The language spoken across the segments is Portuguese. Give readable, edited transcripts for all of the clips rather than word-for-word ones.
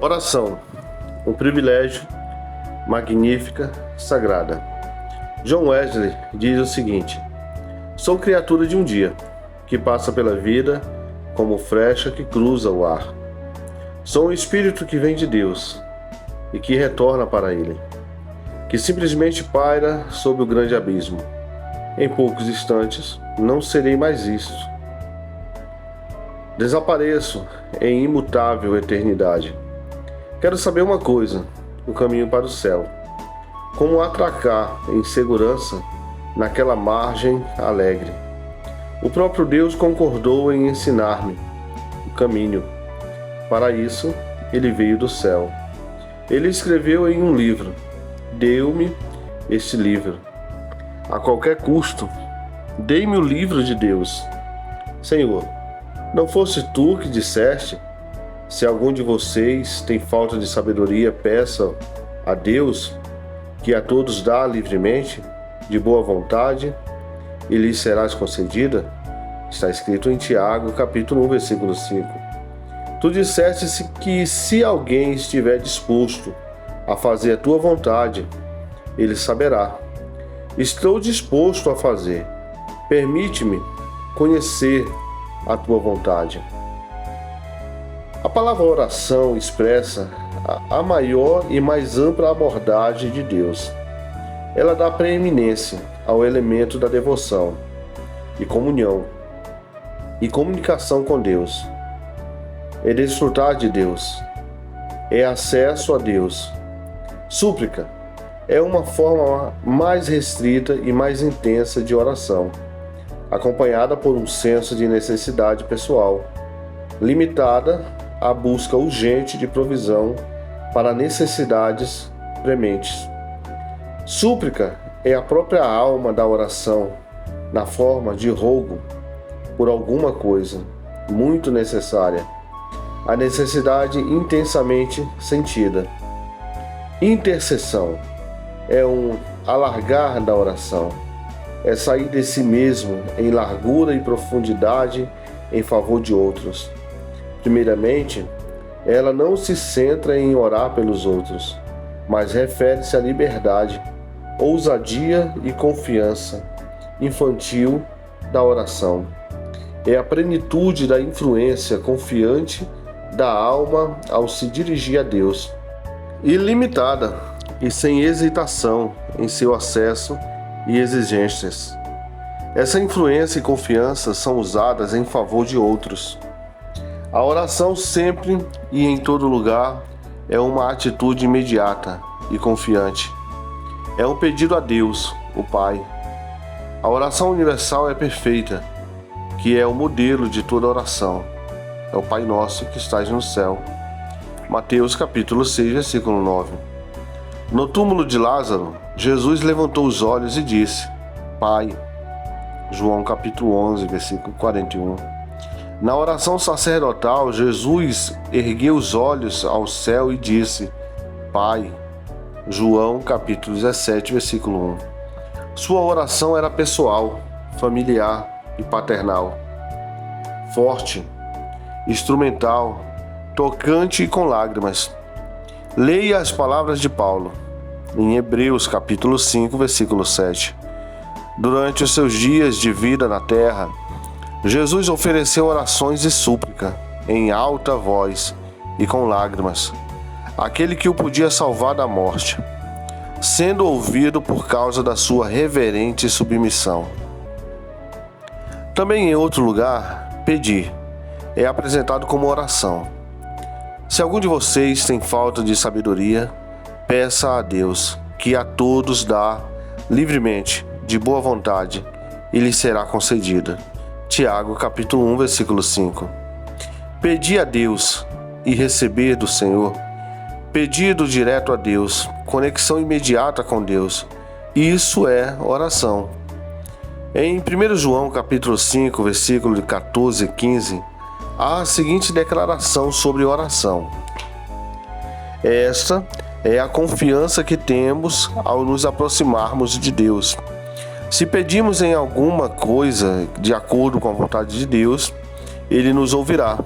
Oração, um privilégio, magnífica, sagrada. John Wesley diz o seguinte: sou criatura de um dia, que passa pela vida como flecha que cruza o ar. Sou um espírito que vem de Deus e que retorna para Ele, que simplesmente paira sob o grande abismo. Em poucos instantes, não serei mais visto. Desapareço em imutável eternidade. Quero saber uma coisa: o caminho para o céu. Como atracar em segurança naquela margem alegre. O próprio Deus concordou em ensinar-me o caminho. Para isso, Ele veio do céu. Ele escreveu em um livro. Deu-me este livro. A qualquer custo, dei-me o livro de Deus. Senhor, não fosse tu que disseste: se algum de vocês tem falta de sabedoria, peça a Deus, que a todos dá livremente, de boa vontade, e lhes será concedida? Está escrito em Tiago, capítulo 1, versículo 5. Tu disseste que se alguém estiver disposto a fazer a tua vontade, ele saberá. Estou disposto a fazer. Permite-me conhecer a tua vontade. A palavra oração expressa a maior e mais ampla abordagem de Deus. Ela dá preeminência ao elemento da devoção e comunhão e comunicação com Deus. É desfrutar de Deus. É acesso a Deus. Súplica é uma forma mais restrita e mais intensa de oração, acompanhada por um senso de necessidade pessoal, limitada à busca urgente de provisão para necessidades prementes. Súplica é a própria alma da oração, na forma de rogo por alguma coisa muito necessária, a necessidade intensamente sentida. Intercessão é um alargar da oração, é sair de si mesmo em largura e profundidade em favor de outros. Primeiramente, ela não se centra em orar pelos outros, mas refere-se à liberdade, ousadia e confiança infantil da oração. É a plenitude da influência confiante da alma ao se dirigir a Deus, ilimitada e sem hesitação em seu acesso e exigências. Essa influência e confiança são usadas em favor de outros. A oração sempre e em todo lugar é uma atitude imediata e confiante. É um pedido a Deus, o Pai. A oração universal é perfeita, que é o modelo de toda oração. É o Pai Nosso que estás no céu. Mateus capítulo 6, versículo 9. No túmulo de Lázaro, Jesus levantou os olhos e disse: Pai. João capítulo 11, versículo 41. Na oração sacerdotal, Jesus ergueu os olhos ao céu e disse: Pai. João capítulo 17, versículo 1. Sua oração era pessoal, familiar e paternal. Forte, instrumental, tocante e com lágrimas. Leia as palavras de Paulo, em Hebreus capítulo 5, versículo 7. Durante os seus dias de vida na terra, Jesus ofereceu orações e súplica, em alta voz e com lágrimas, àquele que o podia salvar da morte, sendo ouvido por causa da sua reverente submissão. Também em outro lugar, pedir é apresentado como oração. Se algum de vocês tem falta de sabedoria, peça a Deus, que a todos dá livremente, de boa vontade, e lhe será concedida. Tiago capítulo 1, versículo 5. Pedir a Deus e receber do Senhor. Pedido direto a Deus, conexão imediata com Deus. Isso é oração. Em 1 João capítulo 5, versículo 14 e 15, há a seguinte declaração sobre oração. Esta é a confiança que temos ao nos aproximarmos de Deus. Se pedimos em alguma coisa de acordo com a vontade de Deus, Ele nos ouvirá.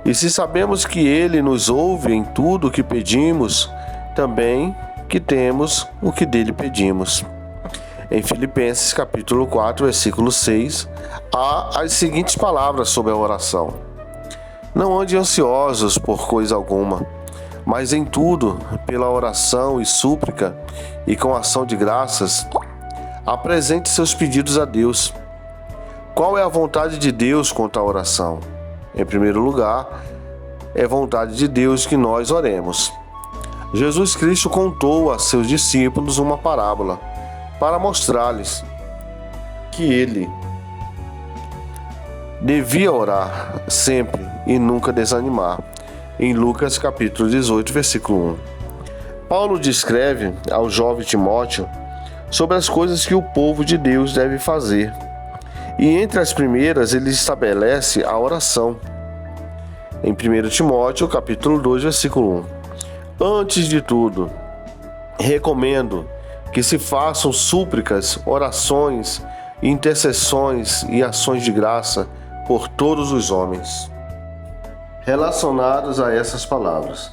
E se sabemos que Ele nos ouve em tudo o que pedimos, também que temos o que dele pedimos. Em Filipenses capítulo 4, versículo 6, há as seguintes palavras sobre a oração: Não ande ansiosos por coisa alguma, mas em tudo, pela oração e súplica e com ação de graças, apresente seus pedidos a Deus. Qual é a vontade de Deus quanto à oração? Em primeiro lugar, é vontade de Deus que nós oremos. Jesus Cristo contou a seus discípulos uma parábola para mostrar-lhes que ele devia orar sempre e nunca desanimar. Em Lucas capítulo 18, versículo 1. Paulo descreve ao jovem Timóteo sobre as coisas que o povo de Deus deve fazer. E entre as primeiras ele estabelece a oração. Em 1 Timóteo capítulo 2, versículo 1. Antes de tudo, recomendo que se façam súplicas, orações, intercessões e ações de graça por todos os homens. Relacionados a essas palavras,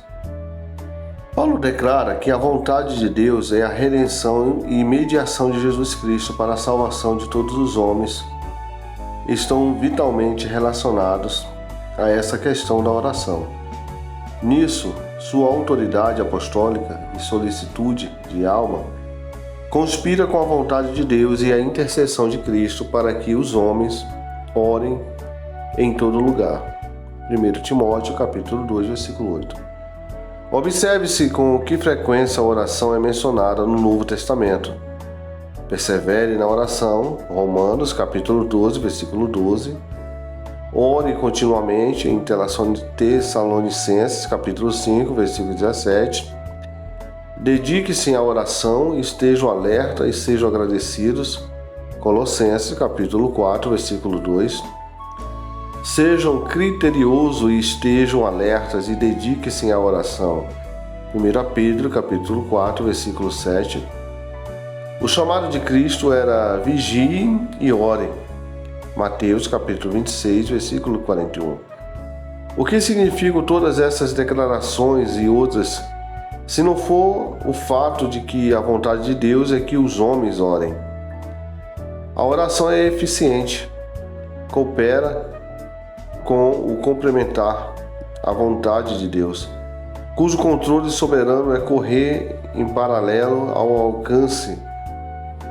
Paulo declara que a vontade de Deus é a redenção e mediação de Jesus Cristo para a salvação de todos os homens. Estão vitalmente relacionados a essa questão da oração. Nisso, sua autoridade apostólica e solicitude de alma conspira com a vontade de Deus e a intercessão de Cristo para que os homens orem em todo lugar. 1 Timóteo capítulo 2, versículo 8. Observe-se com que frequência a oração é mencionada no Novo Testamento. Persevere na oração, Romanos capítulo 12, versículo 12. Ore continuamente em Tessalonicenses capítulo 5, versículo 17. Dedique-se à oração, estejam alerta e sejam agradecidos. Colossenses capítulo 4, versículo 2. Sejam criteriosos e estejam alertas e dediquem-se à oração. 1 Pedro capítulo 4, versículo 7. O chamado de Cristo era vigiem e orem. Mateus capítulo 26, versículo 41. O que significam todas essas declarações e outras, se não for o fato de que a vontade de Deus é que os homens orem? A oração é eficiente, coopera com o complementar à vontade de Deus, cujo controle soberano é correr em paralelo ao alcance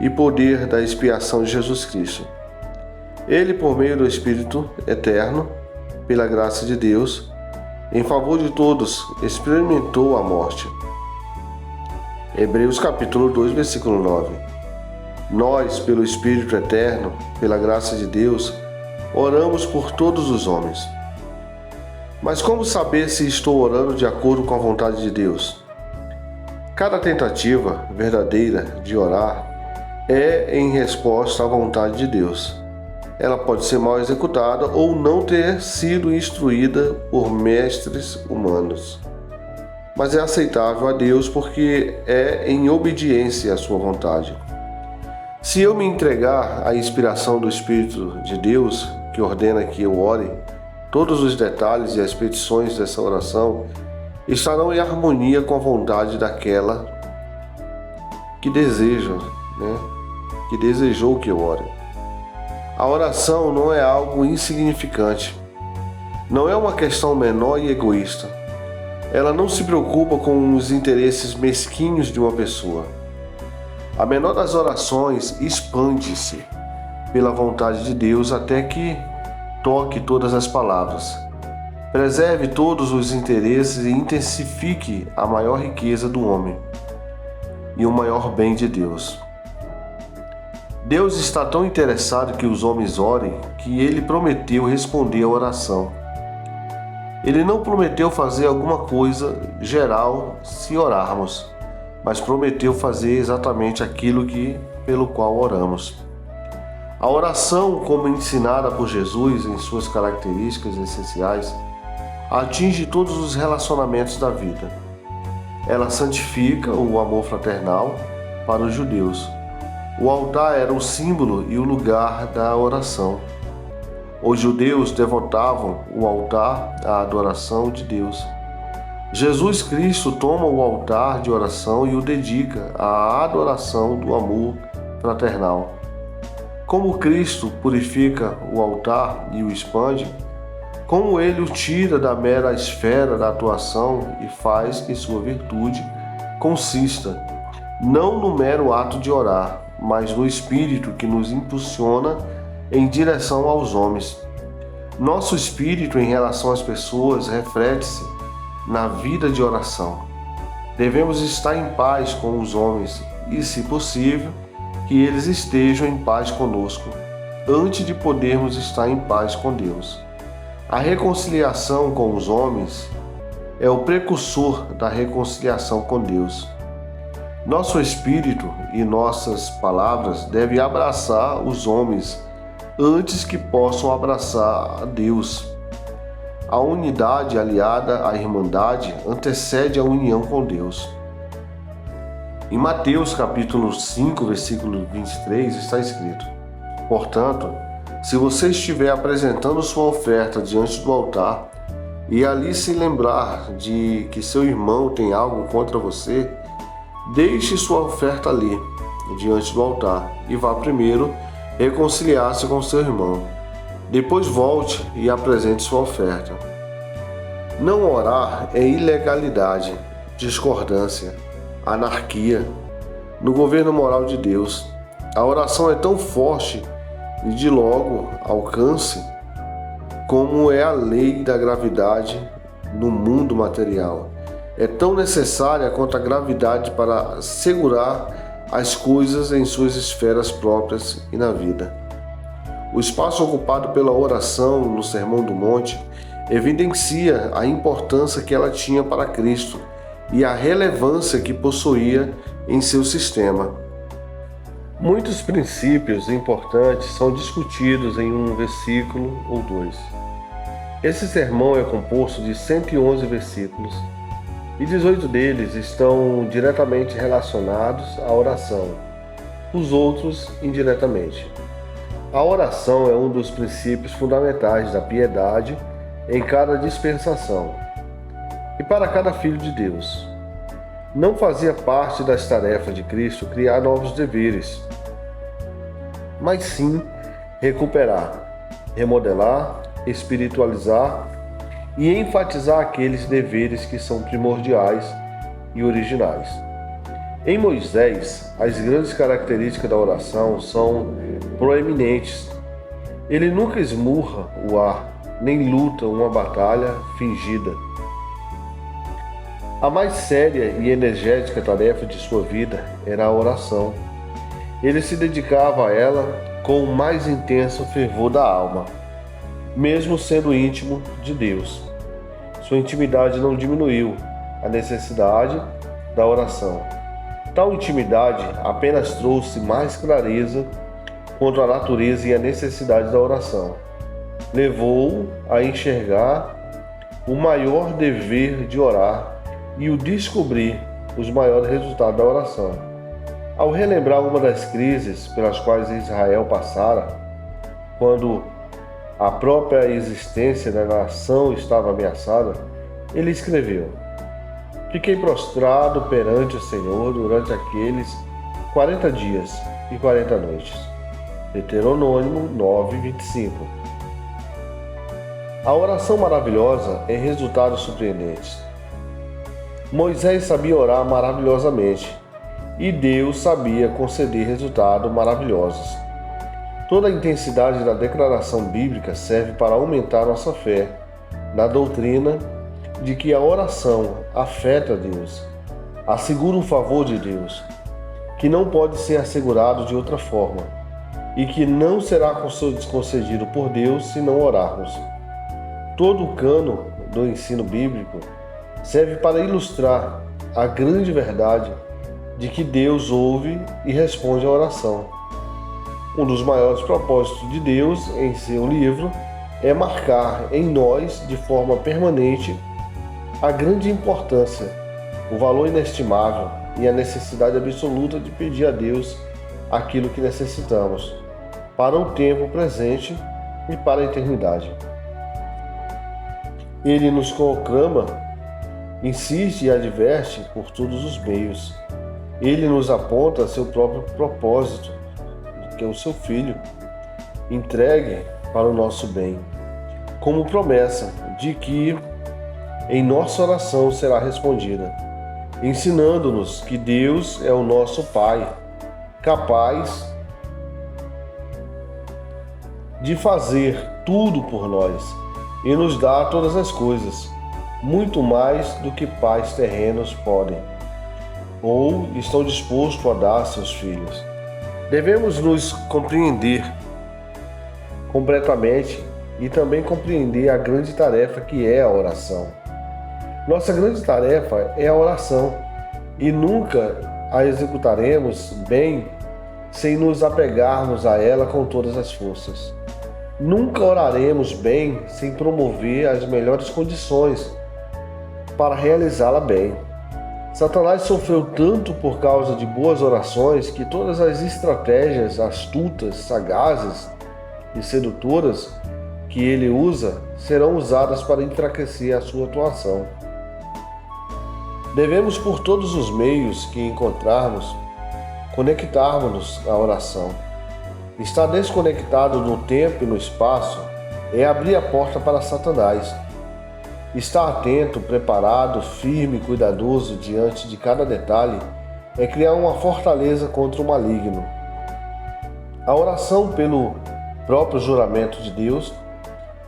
e poder da expiação de Jesus Cristo. Ele, por meio do Espírito eterno, pela graça de Deus, em favor de todos, experimentou a morte. Hebreus capítulo 2, versículo 9. Nós, pelo Espírito eterno, pela graça de Deus, oramos por todos os homens. Mas como saber se estou orando de acordo com a vontade de Deus? Cada tentativa verdadeira de orar é em resposta à vontade de Deus. Ela pode ser mal executada ou não ter sido instruída por mestres humanos. Mas é aceitável a Deus porque é em obediência à sua vontade. Se eu me entregar à inspiração do Espírito de Deus, que ordena que eu ore, todos os detalhes e as petições dessa oração estarão em harmonia com a vontade daquela que deseja, que desejou que eu ore. A oração não é algo insignificante. Não é uma questão menor e egoísta. Ela não se preocupa com os interesses mesquinhos de uma pessoa. A menor das orações expande-se pela vontade de Deus até que toque todas as palavras. Preserve todos os interesses e intensifique a maior riqueza do homem e o maior bem de Deus. Deus está tão interessado que os homens orem que ele prometeu responder à oração. Ele não prometeu fazer alguma coisa geral se orarmos, mas prometeu fazer exatamente aquilo pelo qual oramos. A oração, como ensinada por Jesus em suas características essenciais, atinge todos os relacionamentos da vida. Ela santifica o amor fraternal para os judeus. O altar era o símbolo e o lugar da oração. Os judeus devotavam o altar à adoração de Deus. Jesus Cristo toma o altar de oração e o dedica à adoração do amor fraternal. Como Cristo purifica o altar e o expande, como ele o tira da mera esfera da atuação e faz que sua virtude consista não no mero ato de orar, mas no espírito que nos impulsiona em direção aos homens. Nosso espírito em relação às pessoas reflete-se na vida de oração. Devemos estar em paz com os homens e, se possível, que eles estejam em paz conosco, antes de podermos estar em paz com Deus. A reconciliação com os homens é o precursor da reconciliação com Deus. Nosso espírito e nossas palavras devem abraçar os homens antes que possam abraçar a Deus. A unidade aliada à irmandade antecede a união com Deus. Em Mateus capítulo 5, versículo 23 está escrito: Portanto, se você estiver apresentando sua oferta diante do altar e ali se lembrar de que seu irmão tem algo contra você, deixe sua oferta ali, diante do altar, e vá primeiro reconciliar-se com seu irmão. Depois volte e apresente sua oferta. Não orar é ilegalidade, discordância, anarquia no governo moral de Deus. A oração é tão forte e de logo alcance como é a lei da gravidade no mundo material. É tão necessária quanto a gravidade para segurar as coisas em suas esferas próprias e na vida. O espaço ocupado pela oração no Sermão do Monte evidencia a importância que ela tinha para Cristo e a relevância que possuía em seu sistema. Muitos princípios importantes são discutidos em um versículo ou dois. Esse sermão é composto de 111 versículos e 18 deles estão diretamente relacionados à oração, os outros indiretamente. A oração é um dos princípios fundamentais da piedade em cada dispensação e para cada filho de Deus. Não fazia parte das tarefas de Cristo criar novos deveres, mas sim recuperar, remodelar, espiritualizar e enfatizar aqueles deveres que são primordiais e originais. Em Moisés, as grandes características da oração são proeminentes. Ele nunca esmurra o ar, nem luta uma batalha fingida. A mais séria e energética tarefa de sua vida era a oração. Ele se dedicava a ela com o mais intenso fervor da alma, mesmo sendo íntimo de Deus. Sua intimidade não diminuiu a necessidade da oração. Tal intimidade apenas trouxe mais clareza quanto à natureza e à necessidade da oração. Levou-o a enxergar o maior dever de orar e o descobrir os maiores resultados da oração. Ao relembrar uma das crises pelas quais Israel passara, quando a própria existência da nação estava ameaçada, ele escreveu: Fiquei prostrado perante o Senhor durante aqueles 40 dias e 40 noites. Deuteronômio 9:25. A oração maravilhosa é resultados surpreendentes. Moisés sabia orar maravilhosamente e Deus sabia conceder resultados maravilhosos. Toda a intensidade da declaração bíblica serve para aumentar nossa fé na doutrina de que a oração afeta Deus, assegura um favor de Deus, que não pode ser assegurado de outra forma e que não será concedido por Deus se não orarmos. Todo o cano do ensino bíblico serve para ilustrar a grande verdade de que Deus ouve e responde à oração. Um dos maiores propósitos de Deus em seu livro é marcar em nós de forma permanente a grande importância, o valor inestimável e a necessidade absoluta de pedir a Deus aquilo que necessitamos para o tempo presente e para a eternidade. Ele nos conclama, insiste e adverte por todos os meios. Ele nos aponta seu próprio propósito, que é o seu Filho, entregue para o nosso bem, como promessa de que em nossa oração será respondida, ensinando-nos que Deus é o nosso Pai, capaz de fazer tudo por nós e nos dar todas as coisas, muito mais do que pais terrenos podem ou estão dispostos a dar a seus filhos. Devemos nos compreender completamente e também compreender a grande tarefa que é a oração. Nossa grande tarefa é a oração e nunca a executaremos bem sem nos apegarmos a ela com todas as forças. Nunca oraremos bem sem promover as melhores condições para realizá-la bem. Satanás sofreu tanto por causa de boas orações que todas as estratégias astutas, sagazes e sedutoras que ele usa serão usadas para enfraquecer a sua atuação. Devemos, por todos os meios que encontrarmos, conectarmos-nos à oração. Estar desconectado no tempo e no espaço é abrir a porta para Satanás. Estar atento, preparado, firme e cuidadoso diante de cada detalhe é criar uma fortaleza contra o maligno. A oração, pelo próprio juramento de Deus,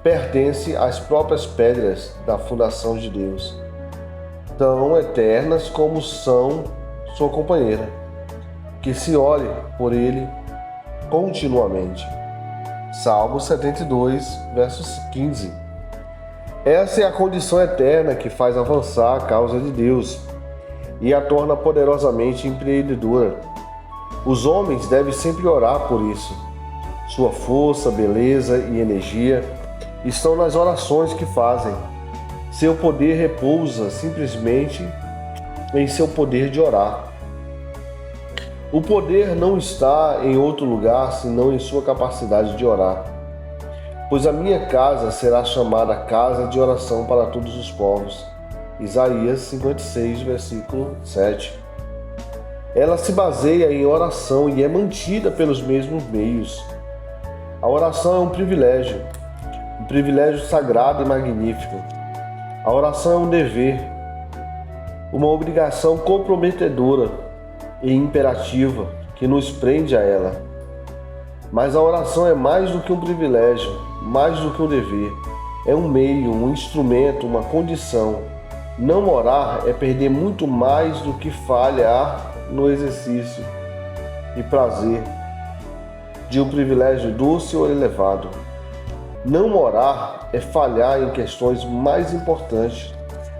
pertence às próprias pedras da fundação de Deus, tão eternas como são sua companheira, que se ore por ele continuamente. Salmo 72, versos 15. Essa é a condição eterna que faz avançar a causa de Deus e a torna poderosamente empreendedora. Os homens devem sempre orar por isso. Sua força, beleza e energia estão nas orações que fazem. Seu poder repousa simplesmente em seu poder de orar. O poder não está em outro lugar senão em sua capacidade de orar. Pois a minha casa será chamada casa de oração para todos os povos. Isaías 56, versículo 7. Ela se baseia em oração e é mantida pelos mesmos meios. A oração é um privilégio sagrado e magnífico. A oração é um dever, uma obrigação comprometedora e imperativa que nos prende a ela. Mas a oração é mais do que um privilégio, mais do que um dever. É um meio, um instrumento, uma condição. Não orar é perder muito mais do que falhar no exercício e prazer de um privilégio doce ou elevado. Não orar é falhar em questões mais importantes,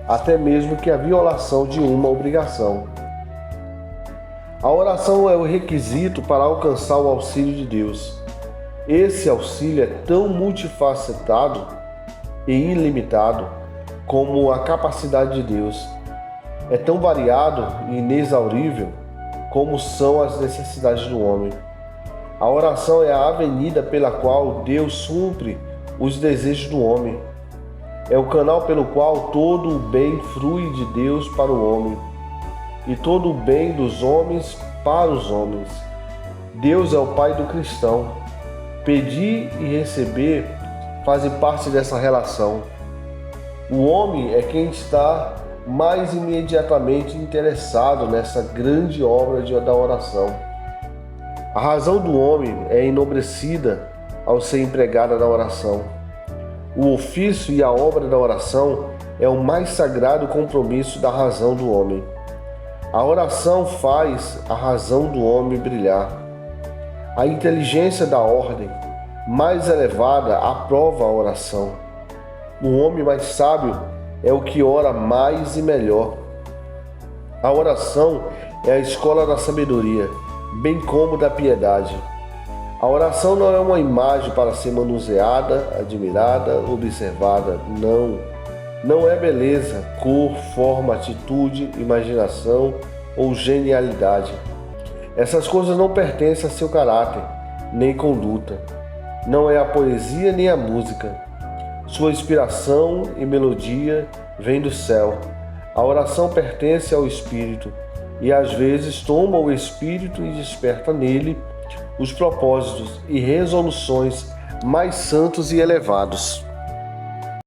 até mesmo que a violação de uma obrigação. A oração é o requisito para alcançar o auxílio de Deus. Esse auxílio é tão multifacetado e ilimitado como a capacidade de Deus. É tão variado e inexaurível como são as necessidades do homem. A oração é a avenida pela qual Deus supre os desejos do homem. É o canal pelo qual todo o bem flui de Deus para o homem e todo o bem dos homens para os homens. Deus é o Pai do cristão. Pedir e receber fazem parte dessa relação. O homem é quem está mais imediatamente interessado nessa grande obra da oração. A razão do homem é enobrecida ao ser empregada na oração. O ofício e a obra da oração é o mais sagrado compromisso da razão do homem. A oração faz a razão do homem brilhar. A inteligência da ordem mais elevada aprova a oração. O homem mais sábio é o que ora mais e melhor. A oração é a escola da sabedoria, bem como da piedade. A oração não é uma imagem para ser manuseada, admirada, observada. Não é beleza, cor, forma, atitude, imaginação ou genialidade. Essas coisas não pertencem a seu caráter, nem conduta. não é a poesia nem a música. Sua inspiração e melodia vêm do céu. A oração pertence ao Espírito e às vezes toma o Espírito e desperta nele os propósitos e resoluções mais santos e elevados.